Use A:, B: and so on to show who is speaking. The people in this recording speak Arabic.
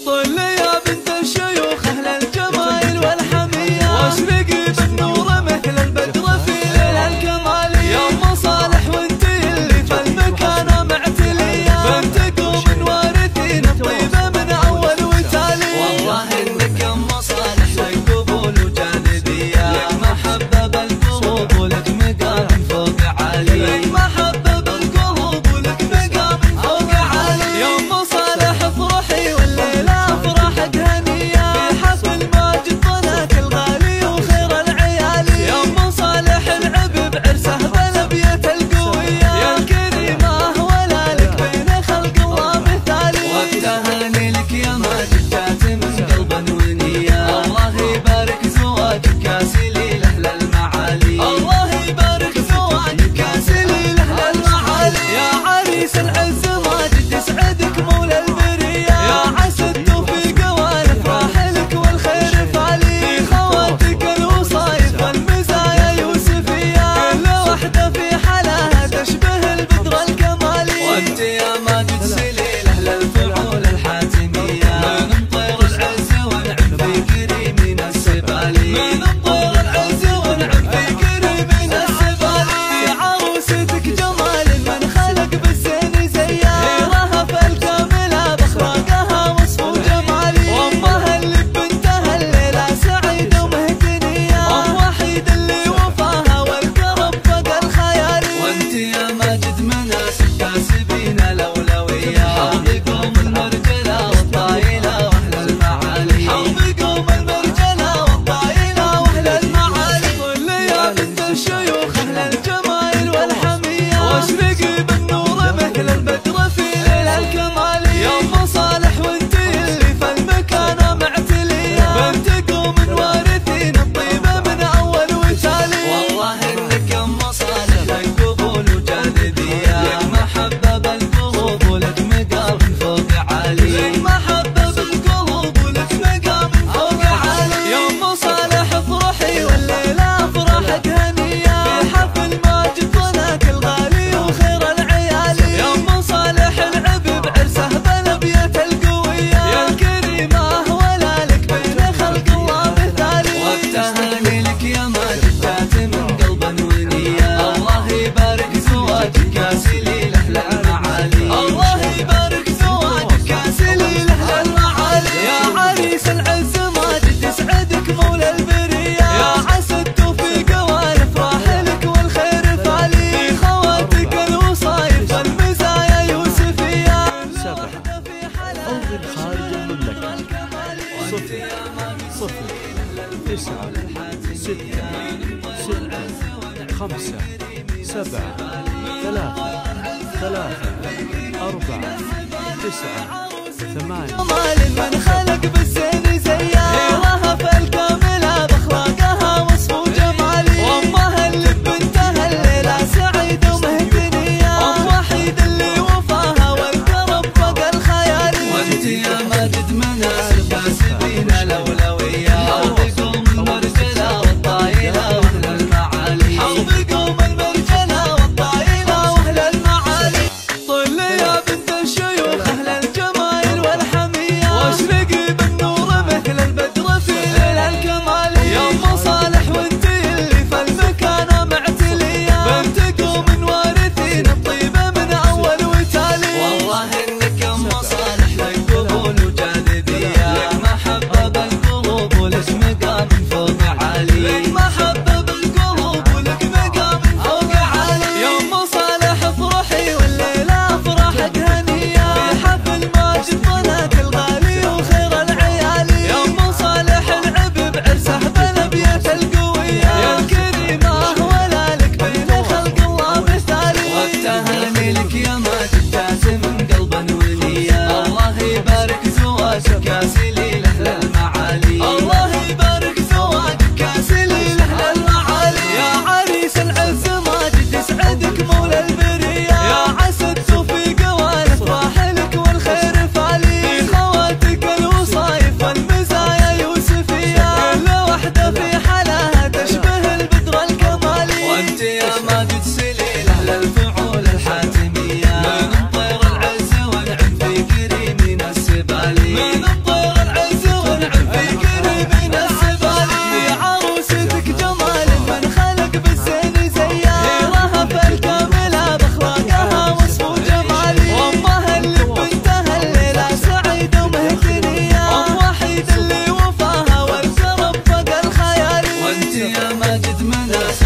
A: طل يا بنت الشيوخ أهل الجمايل والحمية، واشرقي بالنور مثل البدر في ليل الكمالية. يا أم صالح وانتي اللي في المكانة معتلية، بنت قوم وارثين الطيبة من أول وتالي. والله إنك يا أم صالح لك قبول وجاذبية، لك محبة بالقلوب ولك مقام فوق عالي، لك محبة بالقلوب ولك مقام فوق عالي. يا أم صالح افرحي والليلة أفراحك هنية، في حفل ماجد طناك الغالي وخير العيالي. يا أم صالح العب بعرسه بالأبيات القوية، يا الكريمة ولا لك بين خلق الله مثالي. والتهاني لك يا ماجد جات من قلب ونية، الله يبارك زواجك كاسلي لأهل المعالي، الله يبارك زواجك كاسلي لأهل المعالي. يا عريس العز ماجد يسعدك مولى البرية، يا عسى التوفيق والافراح لك والخير فالي، في خواتك الوصايف والمزايا يوسفية، كل وحدة في حلاها تشبه البدر الكمالي. وانت يا ماجد سليل أهل الفعول الحاتمية، من طير العز ونعم في كريمين السبالي، من طير العز ونعم في كريمين السبالي. في عروستك جمال من خلق بالزين زيها، غيرها فالكاملة باخلاقها وصف وجمالي، وامها اللي بنتها الليلة سعيدة ومهتنية، ام وحيد اللي وفاها والكرم فوق الخيالي. وانت يا ماجد مناسك كاسبين الأولوية، حوض قوم المرجلة والطايلة واهل المعالي، حوض قوم المرجلة والطايلة واهل المعالي. طل يا بنت الشيوخ أهل الجمايل والحمية، واشرقي بالنور مثل البدر في ليل الكمالي. يا أم صالح وانتي اللي في المكانة معتلية، بنت قوم وارثين الطيبة من أول وتالي. والله إنك يا أم صالح لك قبول وجاذبية، لك محبة بالقلوب ولك مقام فوق عالي، لك محبة بالقلوب ولك مقام فوق عالي. يا أم صالح افرحي والليلة أفراحك هنية، في حفل ماجد طناك الغالي وخير العيالي. يا أم صالح العب بعرسه بالأبيات القوية، يا الكريمة ولا لك بين خلق الله مثالي. والتهاني لك يا ماجد جات من قلب ونية، الله يبارك زواجك كاسلي لأهل المعالي، الله يبارك زواجك كاسلي لأهل المعالي. يا عريس العز ماجد يسعدك مولى البرية، يا عسى التوفيق والافراح لك والخير فالي، في خواتك الوصايف والمزايا يوسفية،
B: أو من خارج المملكة 0 0 9 6 6 5 7 3 3 4 9 8.
A: جمال من خلق بالزين زيها، غيرها فالكاملة باخلاقها وصف وجمالي، وامها اللي بنتها الليلة سعيدة ومهتنية، ام وحيد اللي وفاها والكرم فوق الخيالي. وانت يا ماجد مناسك كاسبين الأولوية، حوض قوم المرجلة والطايلة واهل المعالي، حوض قوم المرجلة والطايلة واهل المعالي. طل يا بنت الشيوخ أهل الجمايل والحمية، واشرقي بالنور مثل البدر في ليل الكمالي. يا أم صالح وانتي اللي في المكانة معتلية، بنت قوم وارثين الطيبة من أول وتالي. والله إنك يا أم صالح لك قبول وجاذبية، لك محبة بالقلوب ولك مقام فوق عالي، لك محبة بالقلوب ولك مقام فوق عالي. يا أم صالح افرحي والليلة أفراحك هنية، في حفل ماجد طناك الغالي وخير العيالي. يا أم صالح العب بعرسه بالأبيات القوية، يا الكريمة ولا لك بين خلق الله مثالي. والتهاني لك يا ماجد جات من قلب ونية، الله يبارك زواجك كاسلي لأهل المعالي، الله يبارك زواجك كاسلي لأهل المعالي. يا عريس العز ماجد يسعدك مولى البرية، يا عسى التوفيق والافراح لك والخير فالي، في خواتك الوصايف والمزايا يوسفية، كل وحدة في حلاها تشبه البدر الكمالي. وانت يا ماجد سليل أهل الفعول الحاتمية، من طير العز ونعم في كريمين السبالي، من ماجد منى